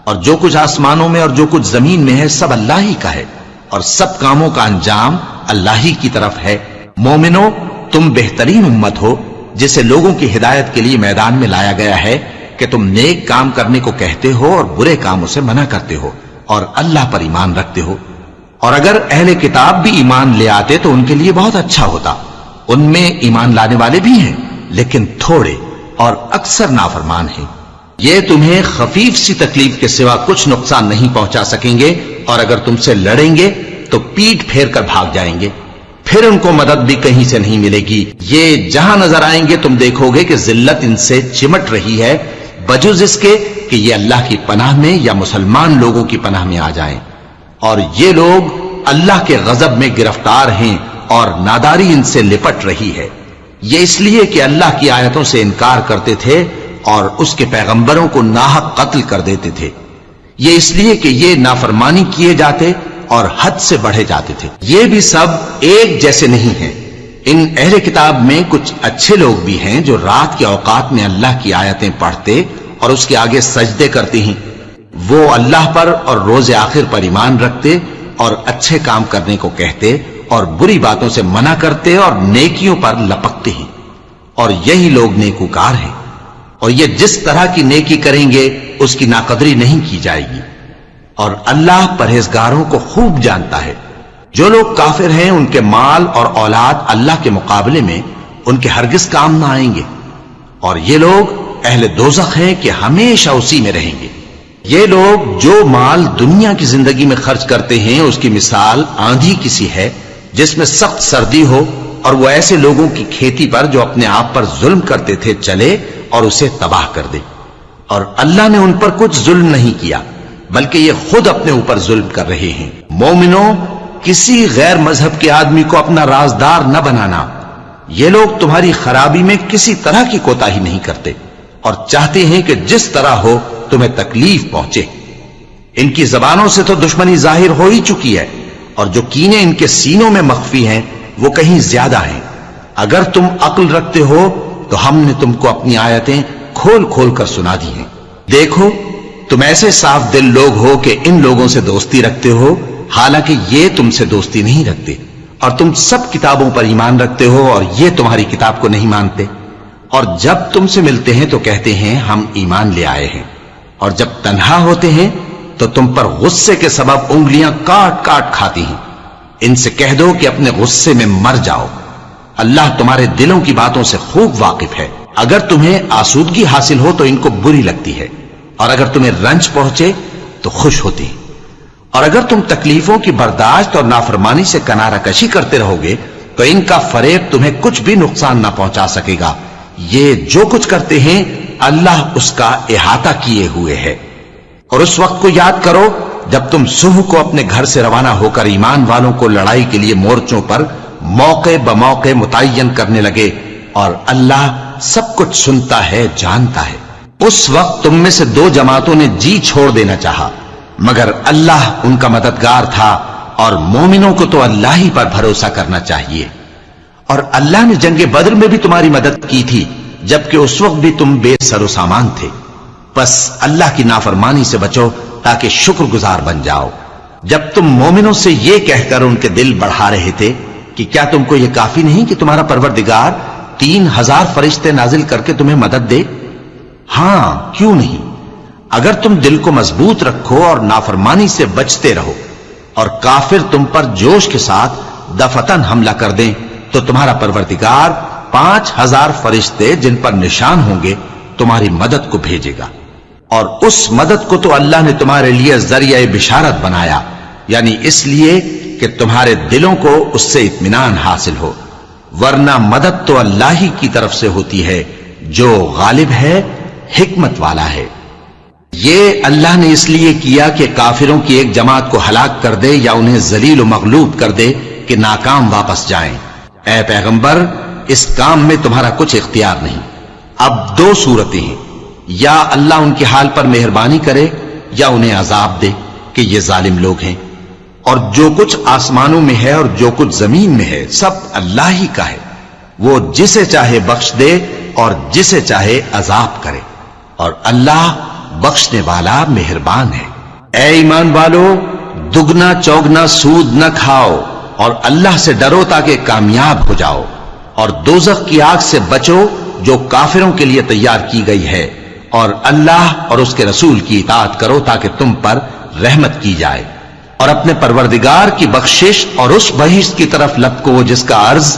اور جو کچھ آسمانوں میں اور جو کچھ زمین میں ہے سب اللہ ہی کا ہے، اور سب کاموں کا انجام اللہ ہی کی طرف ہے۔ مومنو، تم بہترین امت ہو جسے لوگوں کی ہدایت کے لیے میدان میں لایا گیا ہے کہ تم نیک کام کرنے کو کہتے ہو اور برے کاموں سے منع کرتے ہو اور اللہ پر ایمان رکھتے ہو۔ اور اگر اہل کتاب بھی ایمان لے آتے تو ان کے لیے بہت اچھا ہوتا، ان میں ایمان لانے والے بھی ہیں لیکن تھوڑے اور اکثر نافرمان ہیں۔ یہ تمہیں خفیف سی تکلیف کے سوا کچھ نقصان نہیں پہنچا سکیں گے، اور اگر تم سے لڑیں گے تو پیٹ پھیر کر بھاگ جائیں گے، پھر ان کو مدد بھی کہیں سے نہیں ملے گی۔ یہ جہاں نظر آئیں گے تم دیکھو گے کہ ذلت ان سے چمٹ رہی ہے، بجز اس کے کہ یہ اللہ کی پناہ میں یا مسلمان لوگوں کی پناہ میں آ جائیں۔ اور یہ لوگ اللہ کے غضب میں گرفتار ہیں اور ناداری ان سے لپٹ رہی ہے۔ یہ اس لیے کہ اللہ کی آیتوں سے انکار کرتے تھے اور اس کے پیغمبروں کو ناحق قتل کر دیتے تھے۔ یہ اس لیے کہ یہ نافرمانی کیے جاتے اور حد سے بڑھے جاتے تھے۔ یہ بھی سب ایک جیسے نہیں ہیں۔ ان اہل کتاب میں کچھ اچھے لوگ بھی ہیں جو رات کے اوقات میں اللہ کی آیتیں پڑھتے اور اس کے آگے سجدے کرتے ہیں۔ وہ اللہ پر اور روز آخر پر ایمان رکھتے اور اچھے کام کرنے کو کہتے اور بری باتوں سے منع کرتے اور نیکیوں پر لپکتے ہیں، اور یہی لوگ نیکوکار ہیں۔ اور یہ جس طرح کی نیکی کریں گے اس کی ناقدری نہیں کی جائے گی، اور اللہ پرہیزگاروں کو خوب جانتا ہے۔ جو لوگ کافر ہیں ان کے مال اور اولاد اللہ کے مقابلے میں ان کے ہرگز کام نہ آئیں گے، اور یہ لوگ اہل دوزخ ہیں کہ ہمیشہ اسی میں رہیں گے۔ یہ لوگ جو مال دنیا کی زندگی میں خرچ کرتے ہیں اس کی مثال آندھی کسی ہے جس میں سخت سردی ہو، اور وہ ایسے لوگوں کی کھیتی پر جو اپنے آپ پر ظلم کرتے تھے چلے اور اسے تباہ کر دے۔ اور اللہ نے ان پر کچھ ظلم نہیں کیا بلکہ یہ خود اپنے اوپر ظلم کر رہے ہیں۔ مومنوں، کسی غیر مذہب کے آدمی کو اپنا رازدار نہ بنانا۔ یہ لوگ تمہاری خرابی میں کسی طرح کی کوتاہی نہیں کرتے اور چاہتے ہیں کہ جس طرح ہو تمہیں تکلیف پہنچے۔ ان کی زبانوں سے تو دشمنی ظاہر ہو ہی چکی ہے، اور جو کینے ان کے سینوں میں مخفی ہیں وہ کہیں زیادہ ہیں۔ اگر تم عقل رکھتے ہو تو ہم نے تم کو اپنی آیتیں کھول کھول کر سنا دی ہیں۔ دیکھو، تم ایسے صاف دل لوگ ہو کہ ان لوگوں سے دوستی رکھتے ہو، حالانکہ یہ تم سے دوستی نہیں رکھتے، اور تم سب کتابوں پر ایمان رکھتے ہو اور یہ تمہاری کتاب کو نہیں مانتے۔ اور جب تم سے ملتے ہیں تو کہتے ہیں ہم ایمان لے آئے ہیں، اور جب تنہا ہوتے ہیں تو تم پر غصے کے سبب انگلیاں کاٹ کاٹ کھاتی ہیں۔ ان سے کہہ دو کہ اپنے غصے میں مر جاؤ، اللہ تمہارے دلوں کی باتوں سے خوب واقف ہے۔ اگر تمہیں آسودگی حاصل ہو تو ان کو بری لگتی ہے، اور اگر تمہیں رنج پہنچے تو خوش ہوتی ہے۔ اور اگر تم تکلیفوں کی برداشت اور نافرمانی سے کنارہ کشی کرتے رہو گے تو ان کا فریب تمہیں کچھ بھی نقصان نہ پہنچا سکے گا۔ یہ جو کچھ کرتے ہیں اللہ اس کا احاطہ کیے ہوئے ہے۔ اور اس وقت کو یاد کرو جب تم صبح کو اپنے گھر سے روانہ ہو کر ایمان والوں کو لڑائی کے لیے مورچوں پر موقع بموقع متعین کرنے لگے، اور اللہ سب کچھ سنتا ہے، جانتا ہے۔ اس وقت تم میں سے دو جماعتوں نے جی چھوڑ دینا چاہا، مگر اللہ ان کا مددگار تھا، اور مومنوں کو تو اللہ ہی پر بھروسہ کرنا چاہیے۔ اور اللہ نے جنگ بدر میں بھی تمہاری مدد کی تھی جبکہ اس وقت بھی تم بے سر و سامان تھے۔ بس اللہ کی نافرمانی سے بچو تاکہ شکر گزار بن جاؤ۔ جب تم مومنوں سے یہ کہہ کر ان کے دل بڑھا رہے تھے کہ کیا تم کو یہ کافی نہیں کہ تمہارا پروردگار 3000 فرشتے نازل کر کے تمہیں مدد دے؟ ہاں، کیوں نہیں؟ اگر تم دل کو مضبوط رکھو اور نافرمانی سے بچتے رہو، اور کافر تم پر جوش کے ساتھ دفتن حملہ کر دیں تو تمہارا پروردگار 5000 فرشتے جن پر نشان ہوں گے تمہاری مدد کو بھیجے گا۔ اور اس مدد کو تو اللہ نے تمہارے لیے ذریعہ بشارت بنایا، یعنی اس لیے کہ تمہارے دلوں کو اس سے اطمینان حاصل ہو، ورنہ مدد تو اللہ ہی کی طرف سے ہوتی ہے جو غالب ہے، حکمت والا ہے۔ یہ اللہ نے اس لیے کیا کہ کافروں کی ایک جماعت کو ہلاک کر دے یا انہیں ذلیل و مغلوب کر دے کہ ناکام واپس جائیں۔ اے پیغمبر، اس کام میں تمہارا کچھ اختیار نہیں۔ اب دو صورتیں ہیں، یا اللہ ان کے حال پر مہربانی کرے یا انہیں عذاب دے کہ یہ ظالم لوگ ہیں۔ اور جو کچھ آسمانوں میں ہے اور جو کچھ زمین میں ہے سب اللہ ہی کا ہے، وہ جسے چاہے بخش دے اور جسے چاہے عذاب کرے، اور اللہ بخشنے والا مہربان ہے۔ اے ایمان والو، دگنا چوگنا سود نہ کھاؤ اور اللہ سے ڈرو تاکہ کامیاب ہو جاؤ، اور دوزخ کی آگ سے بچو جو کافروں کے لیے تیار کی گئی ہے، اور اللہ اور اس کے رسول کی اطاعت کرو تاکہ تم پر رحمت کی جائے، اور اپنے پروردگار کی بخشش اور اس بہشت کی طرف لپکو جس کا عرض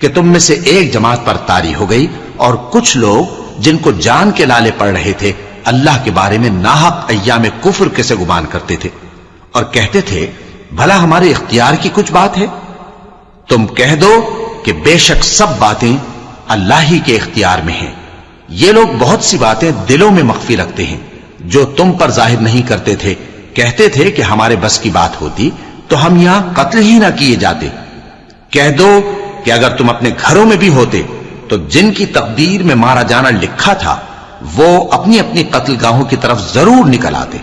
کہ تم میں سے ایک جماعت پر طاری ہو گئی اور کچھ لوگ جن کو جان کے لالے پڑ رہے تھے اللہ کے بارے میں ناحق ایام کفر کے سے گمان کرتے تھے اور کہتے تھے بھلا ہمارے اختیار کی کچھ بات ہے؟ تم کہہ دو کہ بے شک سب باتیں اللہ ہی کے اختیار میں ہیں. یہ لوگ بہت سی باتیں دلوں میں مخفی رکھتے ہیں جو تم پر ظاہر نہیں کرتے تھے. کہتے تھے کہ ہمارے بس کی بات ہوتی تو ہم یہاں قتل ہی نہ کیے جاتے. کہہ دو کہ اگر تم اپنے گھروں میں بھی ہوتے تو جن کی تقدیر میں مارا جانا لکھا تھا وہ اپنی اپنی قتل گاہوں کی طرف ضرور نکل آتے.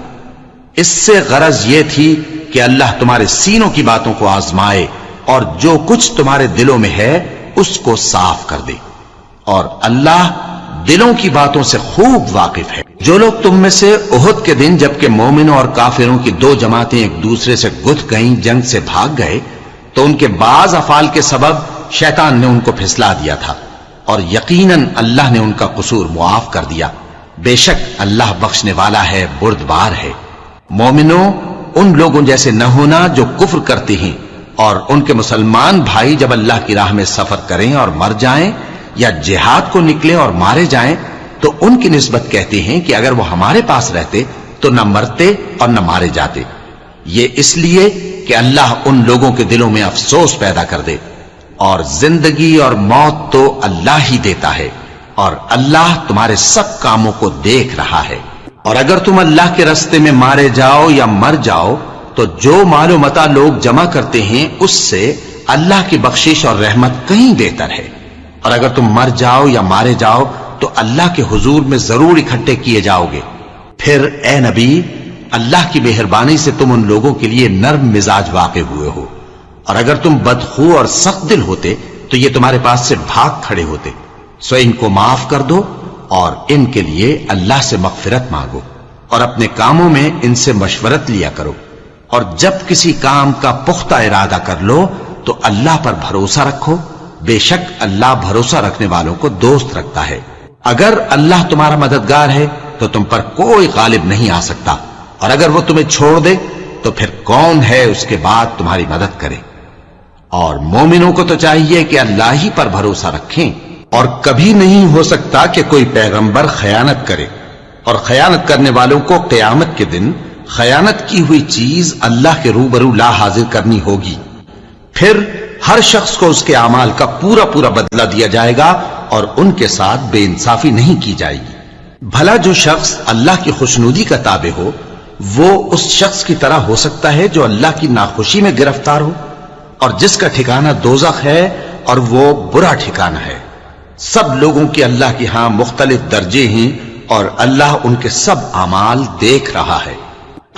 اس سے غرض یہ تھی کہ اللہ تمہارے سینوں کی باتوں کو آزمائے اور جو کچھ تمہارے دلوں میں ہے اس کو صاف کر دے. اور اللہ دلوں کی باتوں سے خوب واقف ہے. جو لوگ تم میں سے احد کے دن جبکہ مومنوں اور کافروں کی دو جماعتیں ایک دوسرے سے گتھ گئیں جنگ سے بھاگ گئے تو ان کے بعض افعال کے سبب شیطان نے ان کو پھسلا دیا تھا اور یقیناً اللہ نے ان کا قصور معاف کر دیا. بے شک اللہ بخشنے والا ہے بردبار ہے. مومنوں ان لوگوں جیسے نہ ہونا جو کفر کرتے ہیں اور ان کے مسلمان بھائی جب اللہ کی راہ میں سفر کریں اور مر جائیں یا جہاد کو نکلیں اور مارے جائیں تو ان کی نسبت کہتے ہیں کہ اگر وہ ہمارے پاس رہتے تو نہ مرتے اور نہ مارے جاتے. یہ اس لیے کہ اللہ ان لوگوں کے دلوں میں افسوس پیدا کر دے. اور زندگی اور موت تو اللہ ہی دیتا ہے اور اللہ تمہارے سب کاموں کو دیکھ رہا ہے. اور اگر تم اللہ کے راستے میں مارے جاؤ یا مر جاؤ تو جو مال و متاع لوگ جمع کرتے ہیں اس سے اللہ کی بخشش اور رحمت کہیں بہتر ہے. اور اگر تم مر جاؤ یا مارے جاؤ تو اللہ کے حضور میں ضرور اکٹھے کیے جاؤ گے. پھر اے نبی اللہ کی مہربانی سے تم ان لوگوں کے لیے نرم مزاج واقع ہوئے ہو اور اگر تم بدخو اور سخت دل ہوتے تو یہ تمہارے پاس سے بھاگ کھڑے ہوتے. سو ان کو معاف کر دو اور ان کے لیے اللہ سے مغفرت مانگو اور اپنے کاموں میں ان سے مشورت لیا کرو. اور جب کسی کام کا پختہ ارادہ کر لو تو اللہ پر بھروسہ رکھو. بے شک اللہ بھروسہ رکھنے والوں کو دوست رکھتا ہے. اگر اللہ تمہارا مددگار ہے تو تم پر کوئی غالب نہیں آ سکتا اور اگر وہ تمہیں چھوڑ دے تو پھر کون ہے اس کے بعد تمہاری مدد کرے. اور مومنوں کو تو چاہیے کہ اللہ ہی پر بھروسہ رکھیں اور کبھی نہیں ہو سکتا کہ کوئی پیغمبر خیانت کرے اور خیانت کرنے والوں کو قیامت کے دن خیانت کی ہوئی چیز اللہ کے روبرو لا حاضر کرنی ہوگی. پھر ہر شخص کو اس کے اعمال کا پورا پورا بدلہ دیا جائے گا اور ان کے ساتھ بے انصافی نہیں کی جائے گی. بھلا جو شخص اللہ کی خوشنودی کا تابع ہو وہ اس شخص کی طرح ہو سکتا ہے جو اللہ کی ناخوشی میں گرفتار ہو اور جس کا ٹھکانہ دوزخ ہے اور وہ برا ٹھکانہ ہے. سب لوگوں کے اللہ کی ہاں مختلف درجے ہیں اور اللہ ان کے سب اعمال دیکھ رہا ہے.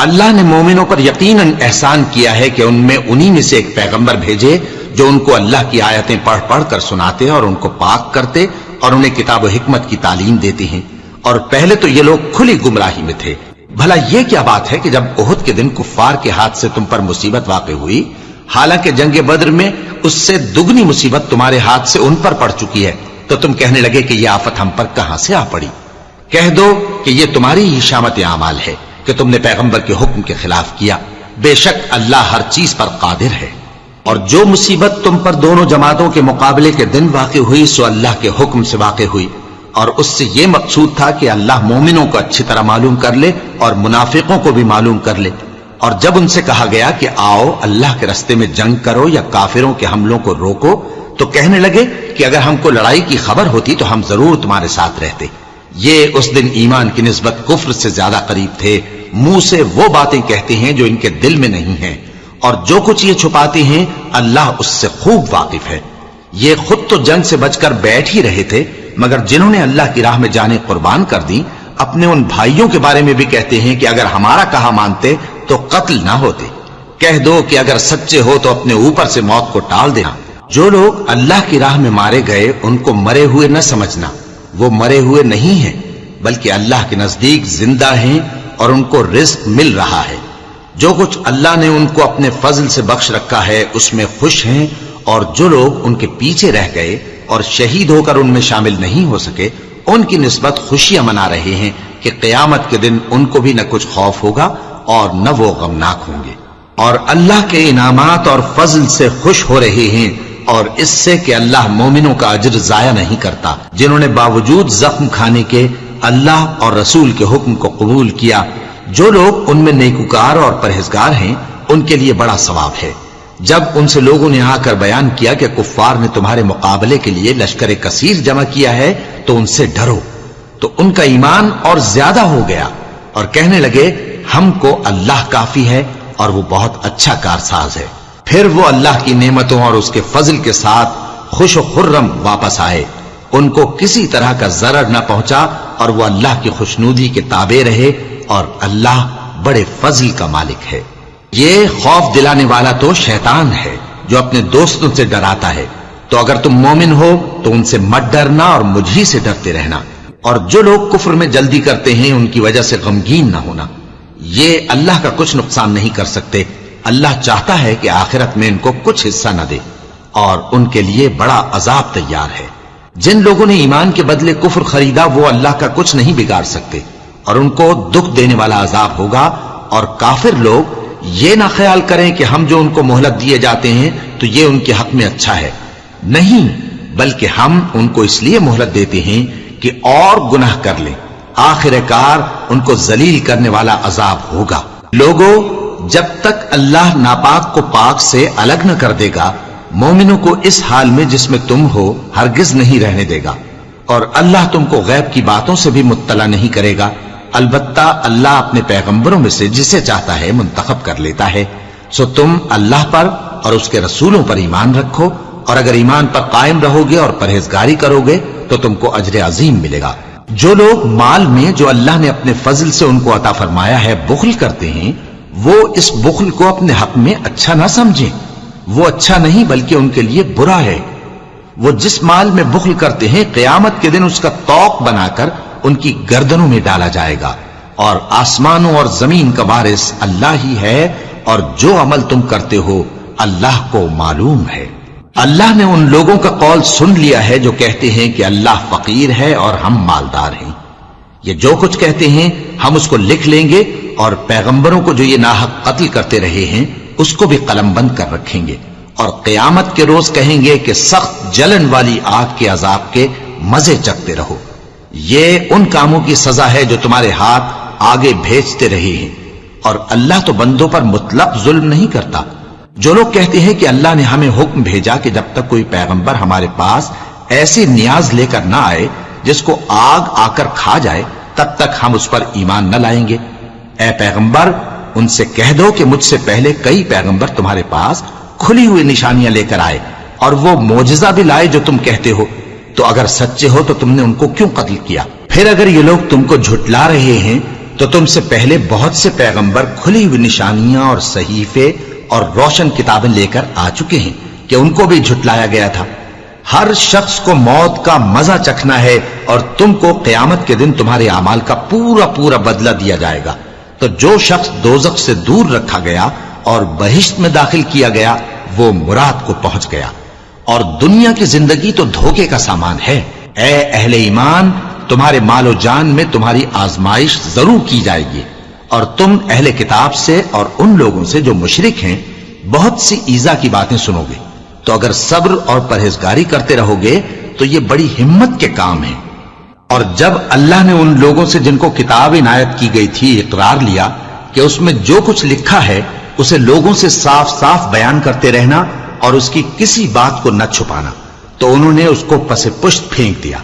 اللہ نے مومنوں پر یقیناً احسان کیا ہے کہ ان میں انہی میں سے ایک پیغمبر بھیجے جو ان کو اللہ کی آیتیں پڑھ پڑھ کر سناتے اور ان کو پاک کرتے اور انہیں کتاب و حکمت کی تعلیم دیتے ہیں. اور پہلے تو یہ لوگ کھلی گمراہی میں تھے. بھلا یہ کیا بات ہے کہ جب احد کے دن کفار کے ہاتھ سے تم پر مصیبت واقع ہوئی حالانکہ جنگ بدر میں اس سے دگنی مصیبت تمہارے ہاتھ سے ان پر پڑ چکی ہے تو تم کہنے لگے کہ یہ آفت ہم پر کہاں سے آ پڑی؟ کہہ دو کہ یہ تمہاری ہی شامت اعمال ہے کہ تم نے پیغمبر کے حکم کے خلاف کیا. بے شک اللہ ہر چیز پر قادر ہے. اور جو مصیبت تم پر دونوں جماعتوں کے مقابلے کے دن واقع ہوئی سو اللہ کے حکم سے واقع ہوئی اور اس سے یہ مقصود تھا کہ اللہ مومنوں کو اچھی طرح معلوم کر لے اور منافقوں کو بھی معلوم کر لے. اور جب ان سے کہا گیا کہ آؤ اللہ کے راستے میں جنگ کرو یا کافروں کے حملوں کو روکو تو کہنے لگے کہ اگر ہم کو لڑائی کی خبر ہوتی تو ہم ضرور تمہارے ساتھ رہتے. یہ اس دن ایمان کی نسبت کفر سے زیادہ قریب تھے. منہ سے وہ باتیں کہتے ہیں جو ان کے دل میں نہیں ہیں اور جو کچھ یہ چھپاتے ہیں اللہ اس سے خوب واقف ہے. یہ خود تو جنگ سے بچ کر بیٹھ ہی رہے تھے مگر جنہوں نے اللہ کی راہ میں جانیں قربان کر دی اپنے ان بھائیوں کے بارے میں بھی کہتے ہیں کہ اگر ہمارا کہا مانتے تو قتل نہ ہوتے. کہہ دو کہ اگر سچے ہو تو اپنے اوپر سے موت کو ٹال دینا. جو لوگ اللہ کی راہ میں مارے گئے ان کو مرے ہوئے نہ سمجھنا. وہ مرے ہوئے نہیں ہیں بلکہ اللہ کے نزدیک زندہ ہیں اور ان کو رزق مل رہا ہے. جو کچھ اللہ نے ان کو اپنے فضل سے بخش رکھا ہے اس میں خوش ہیں. اور جو لوگ ان کے پیچھے رہ گئے اور شہید ہو کر ان میں شامل نہیں ہو سکے ان کی نسبت خوشیاں منا رہے ہیں کہ قیامت کے دن ان کو بھی نہ کچھ خوف ہوگا اور نہ وہ غمناک ہوں گے. اور اللہ کے انعامات اور فضل سے خوش ہو رہے ہیں اور اس سے کہ اللہ مومنوں کا اجر ضائع نہیں کرتا جنہوں نے باوجود زخم کھانے کے اللہ اور رسول کے حکم کو قبول کیا۔ جو لوگ ان میں نیکوکار اور پرہیزگار ہیں ان کے لیے بڑا ثواب ہے۔ جب ان سے لوگوں نے آ کر بیان کیا کہ کفار نے تمہارے مقابلے کے لیے لشکر کثیر جمع کیا ہے تو ان سے ڈرو، تو ان کا ایمان اور زیادہ ہو گیا اور کہنے لگے ہم کو اللہ کافی ہے اور وہ بہت اچھا کارساز ہے۔ پھر وہ اللہ کی نعمتوں اور اس کے فضل کے ساتھ خوش و خرم واپس آئے، ان کو کسی طرح کا ضرر نہ پہنچا اور وہ اللہ کی خوشنودی کے تابع رہے، اور اللہ بڑے فضل کا مالک ہے۔ یہ خوف دلانے والا تو شیطان ہے جو اپنے دوستوں سے ڈراتا ہے، تو اگر تم مومن ہو تو ان سے مت ڈرنا اور مجھ ہی سے ڈرتے رہنا، اور جو لوگ کفر میں جلدی کرتے ہیں ان کی وجہ سے غمگین نہ ہونا، یہ اللہ کا کچھ نقصان نہیں کر سکتے۔ اللہ چاہتا ہے کہ آخرت میں ان کو کچھ حصہ نہ دے، اور ان کے لیے بڑا عذاب تیار ہے۔ جن لوگوں نے ایمان کے بدلے کفر خریدا وہ اللہ کا کچھ نہیں بگاڑ سکتے، اور ان کو دکھ دینے والا عذاب ہوگا۔ اور کافر لوگ یہ نہ خیال کریں کہ ہم جو ان کو مہلت دیے جاتے ہیں تو یہ ان کے حق میں اچھا ہے، نہیں، بلکہ ہم ان کو اس لیے مہلت دیتے ہیں کہ اور گناہ کر لیں، آخر کار ان کو ذلیل کرنے والا عذاب ہوگا۔ لوگوں، جب تک اللہ ناپاک کو پاک سے الگ نہ کر دے گا، مومنوں کو اس حال میں جس میں تم ہو ہرگز نہیں رہنے دے گا، اور اللہ تم کو غیب کی باتوں سے بھی مطلع نہیں کرے گا۔ البتہ اللہ اپنے پیغمبروں میں سے جسے چاہتا ہے منتخب کر لیتا ہے۔ سو تم اللہ پر اور اس کے رسولوں پر ایمان رکھو، اور اگر ایمان پر قائم رہو گے اور پرہیزگاری کرو گے تو تم کو اجر عظیم ملے گا۔ جو لوگ مال میں جو اللہ نے اپنے فضل سے ان کو عطا فرمایا ہے بخل کرتے ہیں، وہ اس بخل کو اپنے حق میں اچھا نہ سمجھیں، وہ اچھا نہیں بلکہ ان کے لیے برا ہے۔ وہ جس مال میں بخل کرتے ہیں قیامت کے دن اس کا طوق بنا کر ان کی گردنوں میں ڈالا جائے گا، اور آسمانوں اور زمین کا وارث اللہ ہی ہے، اور جو عمل تم کرتے ہو اللہ کو معلوم ہے۔ اللہ نے ان لوگوں کا قول سن لیا ہے جو کہتے ہیں کہ اللہ فقیر ہے اور ہم مالدار ہیں۔ یہ جو کچھ کہتے ہیں ہم اس کو لکھ لیں گے، اور پیغمبروں کو جو یہ ناحق قتل کرتے رہے ہیں اس کو بھی قلم بند کر رکھیں گے، اور قیامت کے روز کہیں گے کہ سخت جلن والی آگ کے عذاب کے مزے چکھتے رہو۔ یہ ان کاموں کی سزا ہے جو تمہارے ہاتھ آگے بھیجتے رہے ہیں، اور اللہ تو بندوں پر مطلق ظلم نہیں کرتا۔ جو لوگ کہتے ہیں کہ اللہ نے ہمیں حکم بھیجا کہ جب تک کوئی پیغمبر ہمارے پاس ایسی نیاز لے کر نہ آئے جس کو آگ آ کر کھا جائے تب تک ہم اس پر ایمان نہ لائیں گے، اے پیغمبر ان سے کہہ دو کہ مجھ سے پہلے کئی پیغمبر تمہارے پاس کھلی ہوئی نشانیاں لے کر آئے اور وہ معجزہ بھی لائے جو تم کہتے ہو، تو اگر سچے ہو تو تم نے ان کو کیوں قتل کیا؟ پھر اگر یہ لوگ تم کو جھٹلا رہے ہیں تو تم سے پہلے بہت سے پیغمبر کھلی ہوئی نشانیاں اور صحیفے اور روشن کتابیں لے کر آ چکے ہیں کہ ان کو بھی جھٹلایا گیا تھا۔ ہر شخص کو موت کا مزہ چکھنا ہے، اور تم کو قیامت کے دن تمہارے اعمال کا پورا پورا بدلہ دیا جائے گا۔ تو جو شخص دوزخ سے دور رکھا گیا اور بہشت میں داخل کیا گیا وہ مراد کو پہنچ گیا، اور دنیا کی زندگی تو دھوکے کا سامان ہے۔ اے اہل ایمان، تمہارے مال و جان میں تمہاری آزمائش ضرور کی جائے گی، اور تم اہل کتاب سے اور ان لوگوں سے جو مشرک ہیں بہت سی ایذا کی باتیں سنو گے، تو اگر صبر اور پرہیزگاری کرتے رہو گے تو یہ بڑی ہمت کے کام ہیں۔ اور جب اللہ نے ان لوگوں سے جن کو کتاب عنایت کی گئی تھی اقرار لیا کہ اس میں جو کچھ لکھا ہے اسے لوگوں سے صاف صاف بیان کرتے رہنا اور اس کی کسی بات کو نہ چھپانا، تو انہوں نے اس کو پس پشت پھینک دیا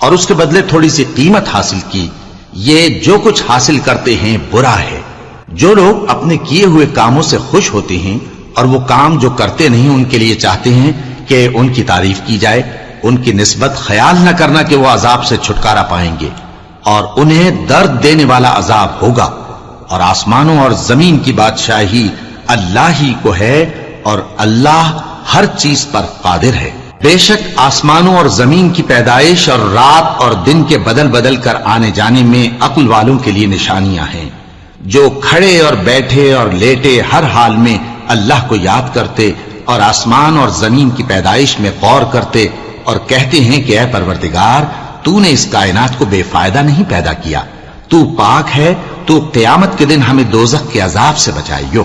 اور اس کے بدلے تھوڑی سی قیمت حاصل کی۔ یہ جو کچھ حاصل کرتے ہیں برا ہے۔ جو لوگ اپنے کیے ہوئے کاموں سے خوش ہوتے ہیں اور وہ کام جو کرتے نہیں ان کے لیے چاہتے ہیں کہ ان کی تعریف کی جائے، ان کی نسبت خیال نہ کرنا کہ وہ عذاب سے چھٹکارا پائیں گے، اور انہیں درد دینے والا عذاب ہوگا۔ اور آسمانوں اور زمین کی بادشاہی اللہ ہی کو ہے، اور اللہ ہر چیز پر قادر ہے۔ بے شک آسمانوں اور زمین کی پیدائش اور رات اور دن کے بدل بدل کر آنے جانے میں عقل والوں کے لیے نشانیاں ہیں، جو کھڑے اور بیٹھے اور لیٹے ہر حال میں اللہ کو یاد کرتے اور آسمان اور زمین کی پیدائش میں غور کرتے اور کہتے ہیں کہ اے پروردگار، تو نے اس کائنات کو بے فائدہ نہیں پیدا کیا، تو پاک ہے، تو قیامت کے دن ہمیں دوزخ کے عذاب سے بچائیو۔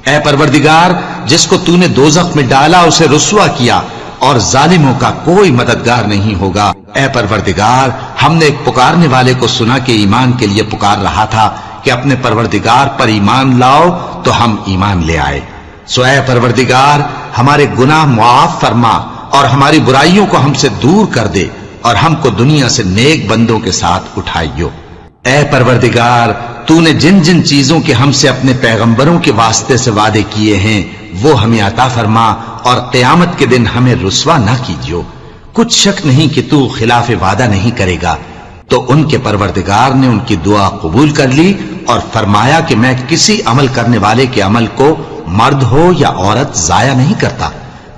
اے پروردگار، جس کو تو نے دوزخ میں ڈالا اسے رسوا کیا، اور ظالموں کا کوئی مددگار نہیں ہوگا۔ اے پروردگار، ہم نے ایک پکارنے والے کو سنا کہ ایمان کے لیے پکار رہا تھا کہ اپنے پروردگار پر ایمان لاؤ، تو ہم ایمان لے آئے۔ سو اے پروردگار، ہمارے گناہ معاف فرما اور ہماری برائیوں کو ہم سے دور کر دے، اور ہم کو دنیا سے نیک بندوں کے ساتھ اٹھائیو۔ اے پروردگار، تو نے جن جن چیزوں کے ہم سے اپنے پیغمبروں کے واسطے سے وعدے کیے ہیں وہ ہمیں عطا فرما، اور قیامت کے دن ہمیں رسوا نہ کیجیو۔ کچھ شک نہیں کہ تو خلاف وعدہ نہیں کرے گا۔ تو ان کے پروردگار نے ان کی دعا قبول کر لی اور فرمایا کہ میں کسی عمل کرنے والے کے عمل کو مرد ہو یا عورت ضائع نہیں کرتا۔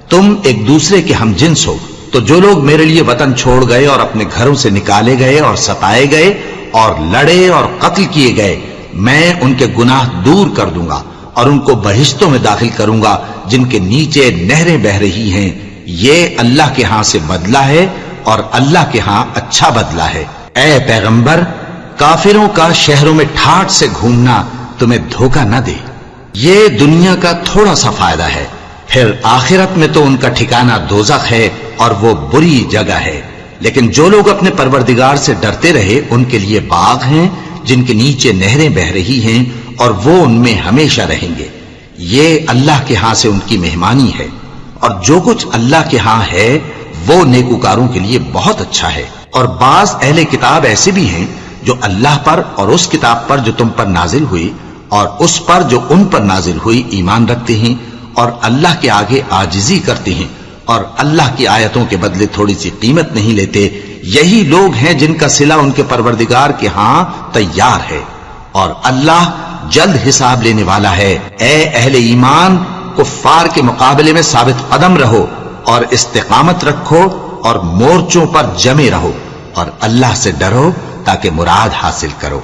تم ایک دوسرے کے ہم جنس ہو، تو جو لوگ میرے لیے وطن چھوڑ گئے اور اپنے گھروں سے نکالے گئے اور ستائے گئے اور لڑے اور قتل کیے گئے، میں ان کے گناہ دور کر دوں گا اور ان کو بہشتوں میں داخل کروں گا جن کے نیچے نہریں بہ رہی ہیں۔ یہ اللہ کے ہاں سے بدلہ ہے اور اللہ کے ہاں اچھا بدلہ ہے۔ اے پیغمبر، کافروں کا شہروں میں ٹھاٹ سے گھومنا تمہیں دھوکہ نہ دے۔ یہ دنیا کا تھوڑا سا فائدہ ہے، پھر آخرت میں تو ان کا ٹھکانہ دوزخ ہے اور وہ بری جگہ ہے۔ لیکن جو لوگ اپنے پروردگار سے ڈرتے رہے ان کے لیے باغ ہیں جن کے نیچے نہریں بہ رہی ہیں، اور وہ ان میں ہمیشہ رہیں گے۔ یہ اللہ کے ہاں سے ان کی مہمانی ہے، اور جو کچھ اللہ کے ہاں ہے وہ نیکوکاروں کے لیے بہت اچھا ہے۔ اور بعض اہل کتاب ایسے بھی ہیں جو اللہ پر اور اس کتاب پر جو تم پر نازل ہوئی اور اس پر جو ان پر نازل ہوئی ایمان رکھتے ہیں، اور اللہ کے آگے عاجزی کرتے ہیں، اور اللہ کی آیتوں کے بدلے تھوڑی سی قیمت نہیں لیتے۔ یہی لوگ ہیں جن کا صلہ ان کے پروردگار کے ہاں تیار ہے، اور اللہ جلد حساب لینے والا ہے۔ اے اہل ایمان، کفار کے مقابلے میں ثابت قدم رہو اور استقامت رکھو اور مورچوں پر جمے رہو، اور اللہ سے ڈرو تاکہ مراد حاصل کرو۔